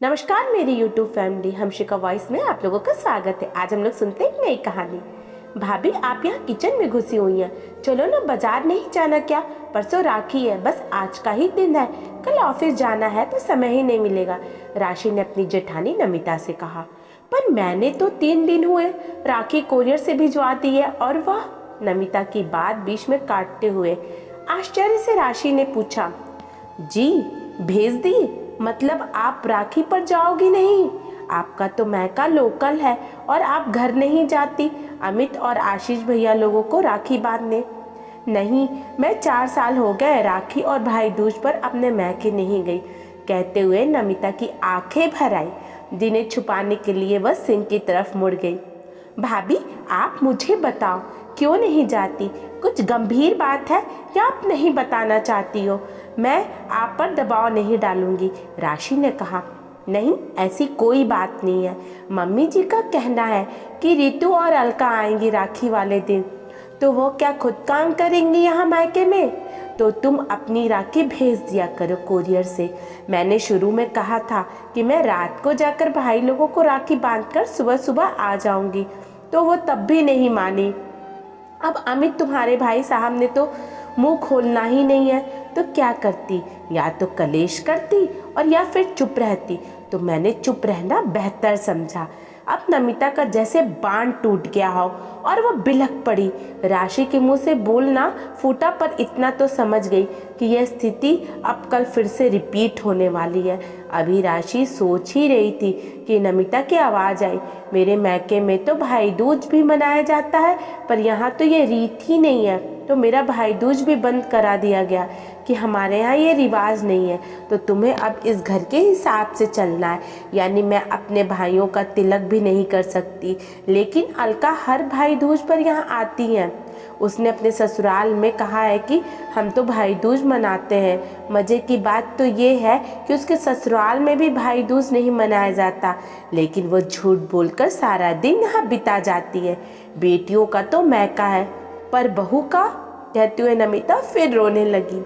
नमस्कार मेरी YouTube family, हमशिका voice में आप लोगों का स्वागत है। आज हम लोग सुनते हैं एक नई कहानी। भाभी आप यहाँ किचन में घुसी हुई हैं, चलो ना बाजार नहीं जाना क्या? परसों राखी है, बस आज का ही दिन है, कल ऑफिस जाना है तो समय ही नहीं मिलेगा। राशि ने अपनी जेठानी नमिता से कहा। पर मैंने तो 3 दिन हुए राखी कोरियर से भिजवा दी है। और वह नमिता की बात बीच में काटते हुए आश्चर्य से राशि ने पूछा, जी भेज दी? मतलब आप राखी पर जाओगी नहीं? आपका तो मैका लोकल है और आप घर नहीं जाती अमित और आशीष भैया लोगों को राखी बांधने? नहीं, मैं 4 साल हो गए राखी और भाई दूज पर अपने मैके नहीं गई, कहते हुए नमिता की आंखें भर आई। जिन्हें छुपाने के लिए वह सिंह की तरफ मुड़ गई। भाभी आप मुझे बताओ, क्यों नहीं जाती? कुछ गंभीर बात है या आप नहीं बताना चाहती हो? मैं आप पर दबाव नहीं डालूंगी, राशि ने कहा। नहीं, ऐसी कोई बात नहीं है। मम्मी जी का कहना है कि रितु और अलका आएंगी राखी वाले दिन, तो वो क्या खुद काम करेंगी यहाँ मायके में? तो तुम अपनी राखी भेज दिया करो कोरियर से। मैंने शुरू में कहा था कि मैं रात को जाकर भाई लोगों को राखी बांधकर सुबह सुबह आ जाऊंगी, तो वो तब भी नहीं मानी। अब अमित तुम्हारे भाई साहब ने तो मुंह खोलना ही नहीं है, तो क्या करती? या तो कलेश करती और या फिर चुप रहती। तो मैंने चुप रहना बेहतर समझा। अब नमिता का जैसे बांध टूट गया हो और वो बिलख पड़ी। राशि के मुंह से बोलना फूटा, पर इतना तो समझ गई कि यह स्थिति अब कल फिर से रिपीट होने वाली है। अभी राशि सोच ही रही थी कि नमिता की आवाज़ आई, मेरे मैके में तो भाई दूज भी मनाया जाता है, पर यहाँ तो ये रीत ही नहीं है, तो मेरा भाई दूज भी बंद करा दिया गया कि हमारे यहाँ ये रिवाज नहीं है, तो तुम्हें अब इस घर के हिसाब से चलना है। यानी मैं अपने भाइयों का तिलक भी नहीं कर सकती। लेकिन अलका हर भाई दूज पर यहाँ आती हैं। उसने अपने ससुराल में कहा है कि हम तो भाई दूज मनाते हैं। मज़े की बात तो ये है कि उसके ससुराल में भी भाई दूज नहीं मनाया जाता, लेकिन वो झूठ बोलकर सारा दिन यहाँ बिता जाती है। बेटियों का तो मैका है, पर बहू का? कहते हुए नमिता फिर रोने लगी।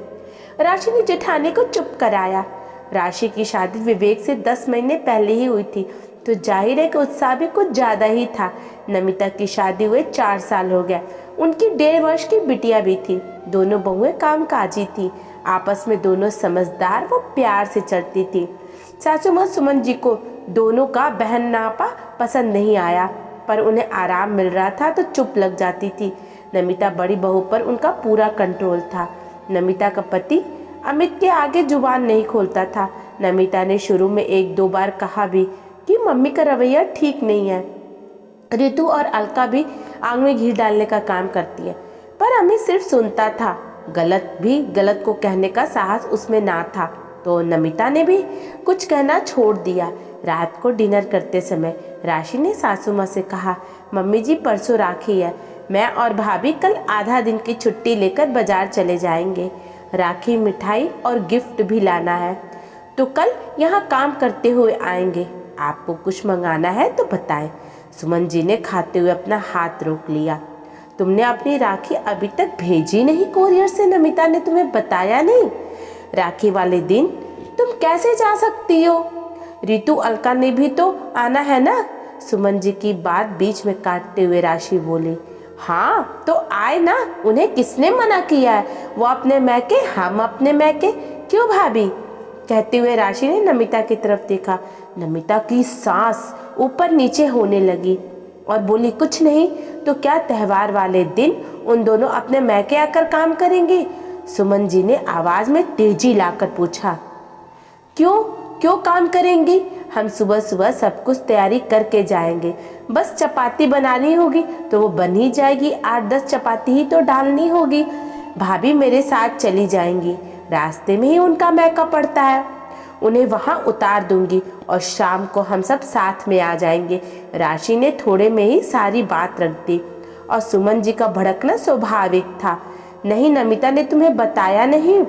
राशि ने जेठानी को चुप कराया। राशि की शादी विवेक से 10 महीने पहले ही हुई थी, तो जाहिर है कि उत्साह भी कुछ ज़्यादा ही था। नमिता की शादी हुए 4 साल हो गया। उनकी 1.5 वर्ष की बिटिया भी थी। दोनों बहुएं कामकाजी थी, आपस में दोनों समझदार व प्यार से चलती थी। सासू माँ सुमन जी को दोनों का बहननापा पसंद नहीं आया, पर उन्हें आराम मिल रहा था तो चुप लग जाती थी। नमिता बड़ी बहू पर उनका पूरा कंट्रोल था। नमिता का पति अमित के आगे जुबान नहीं खोलता था। नमिता ने शुरू में 1-2 बार कहा भी कि मम्मी का रवैया ठीक नहीं है। रितु और अलका भी आग में घी डालने का काम करती है, पर अमित सिर्फ सुनता था। गलत को कहने का साहस उसमें ना था, तो नमिता ने भी कुछ कहना छोड़ दिया। रात को डिनर करते समय राशि ने सासू माँ से कहा, मम्मी जी परसों राखी है, मैं और भाभी कल आधा दिन की छुट्टी लेकर बाजार चले जाएंगे। राखी, मिठाई और गिफ्ट भी लाना है, तो कल यहाँ काम करते हुए आएंगे। आपको कुछ मंगाना है तो बताएं। सुमन जी ने खाते हुए अपना हाथ रोक लिया। तुमने अपनी राखी अभी तक भेजी नहीं कोरियर से? नमिता ने तुम्हें बताया नहीं? राखी वाले दिन तुम कैसे जा सकती हो? रितु, अलका ने भी तो आना है ना? सुमन जी की बात बीच में काटते हुए राशि बोली। हाँ तो आए ना, उन्हें किसने मना किया है? वो अपने मैके, हम अपने मैके। क्यों भाभी? कहते हुए राशि ने नमिता की तरफ देखा। नमिता की सांस ऊपर नीचे होने लगी और बोली, कुछ नहीं तो क्या त्योहार वाले दिन उन दोनों अपने मैके आकर काम करेंगी? सुमन जी ने आवाज में तेजी लाकर पूछा। क्यों काम करेंगी? हम सुबह सुबह सब कुछ तैयारी करके जाएंगे, बस चपाती बनानी होगी तो वो बन ही जाएगी। 8-10 चपाती ही तो डालनी होगी। भाभी मेरे साथ चली जाएंगी, रास्ते में ही उनका मैका पड़ता है, उन्हें वहां उतार दूंगी और शाम को हम सब साथ में आ जाएंगे। राशि ने थोड़े में ही सारी बात रख दी और सुमन जी का भड़कना स्वाभाविक था। नहीं, नमिता ने तुम्हें बताया नहीं?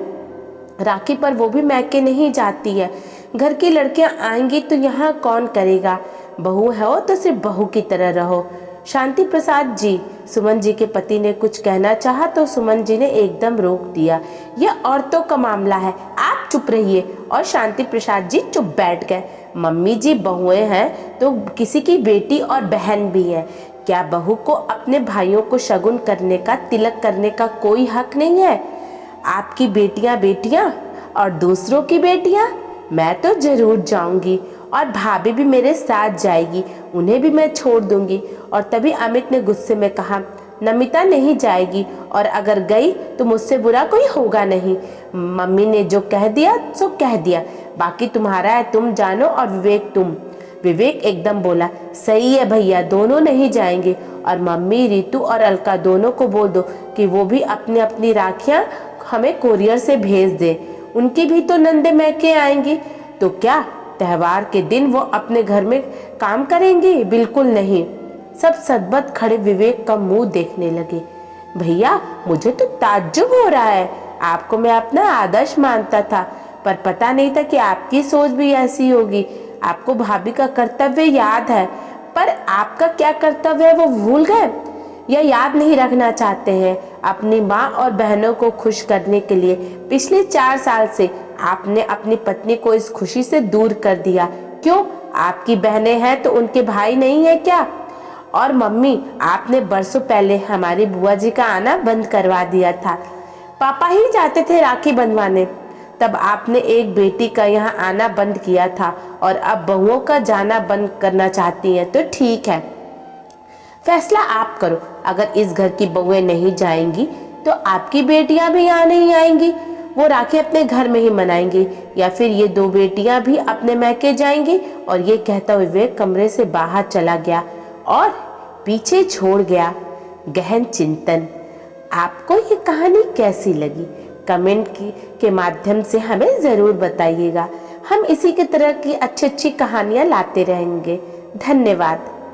राखी पर वो भी मैके नहीं जाती है। घर की लड़कियां आएंगी तो यहाँ कौन करेगा? बहू हो तो सिर्फ बहू की तरह रहो। शांति प्रसाद जी, सुमन जी के पति ने कुछ कहना चाहा तो सुमन जी ने एकदम रोक दिया। यह औरतों का मामला है, आप चुप रहिए। और शांति प्रसाद जी चुप बैठ गए। मम्मी जी बहुएं हैं तो किसी की बेटी और बहन भी है। क्या बहू को अपने भाइयों को शगुन करने का, तिलक करने का कोई हक नहीं है? आपकी बेटियां बेटियां और दूसरों की बेटियां, मैं तो जरूर जाऊंगी और भाभी भी मेरे साथ जाएगी, उन्हें भी मैं छोड़ दूंगी। और तभी अमित ने गुस्से में कहा, नमिता नहीं जाएगी, और अगर गई तो मुझसे बुरा कोई होगा नहीं। मम्मी ने जो कह दिया सो कह दिया, बाकी तुम्हारा है, तुम जानो, और विवेक तुम। विवेक एकदम बोला, सही है भैया, दोनों नहीं जाएंगे। और मम्मी, रितु और अलका दोनों को बोल दो कि वो भी अपनी अपनी राखियां हमें कोरियर से भेज दे, उनकी भी तो नंदे मैके आएंगी। तो क्या त्योहार के दिन वो अपने घर में काम करेंगी? बिल्कुल नहीं। सब सदबद खड़े विवेक का मुंह देखने लगे। भैया, मुझे तो ताज्जुब हो रहा है, आपको मैं अपना आदर्श मानता था, पर पता नहीं था कि आपकी सोच भी ऐसी होगी। आपको भाभी का कर्तव्य याद है, पर आपका क्या कर्तव्य है वो भूल गए या याद नहीं रखना चाहते हैं? अपनी माँ और बहनों को खुश करने के लिए पिछले 4 साल से आपने अपनी पत्नी को इस खुशी से दूर कर दिया। क्यों? आपकी बहनें हैं तो उनके भाई नहीं है क्या? और मम्मी, आपने बरसों पहले हमारी बुआ जी का आना बंद करवा दिया था। पापा ही जाते थे राखी बंधवाने, तब आपने एक बेटी का यहाँ आना बंद किया था, और अब बहुओं का जाना बंद करना चाहती हैं। तो ठीक है, फैसला आप करो। अगर इस घर की बहुएं नहीं जाएंगी तो आपकी बेटियां भी यहाँ नहीं आएंगी, वो राखी अपने घर में ही मनाएंगी, या फिर ये 2 बेटियां भी अपने मैके जाएंगी। और ये कहता हुए विवेक कमरे से बाहर चला गया और पीछे छोड़ गया गहन चिंतन। आपको ये कहानी कैसी लगी? कमेंट के माध्यम से हमें ज़रूर बताइएगा। हम इसी की तरह की अच्छी अच्छी कहानियाँ लाते रहेंगे। धन्यवाद।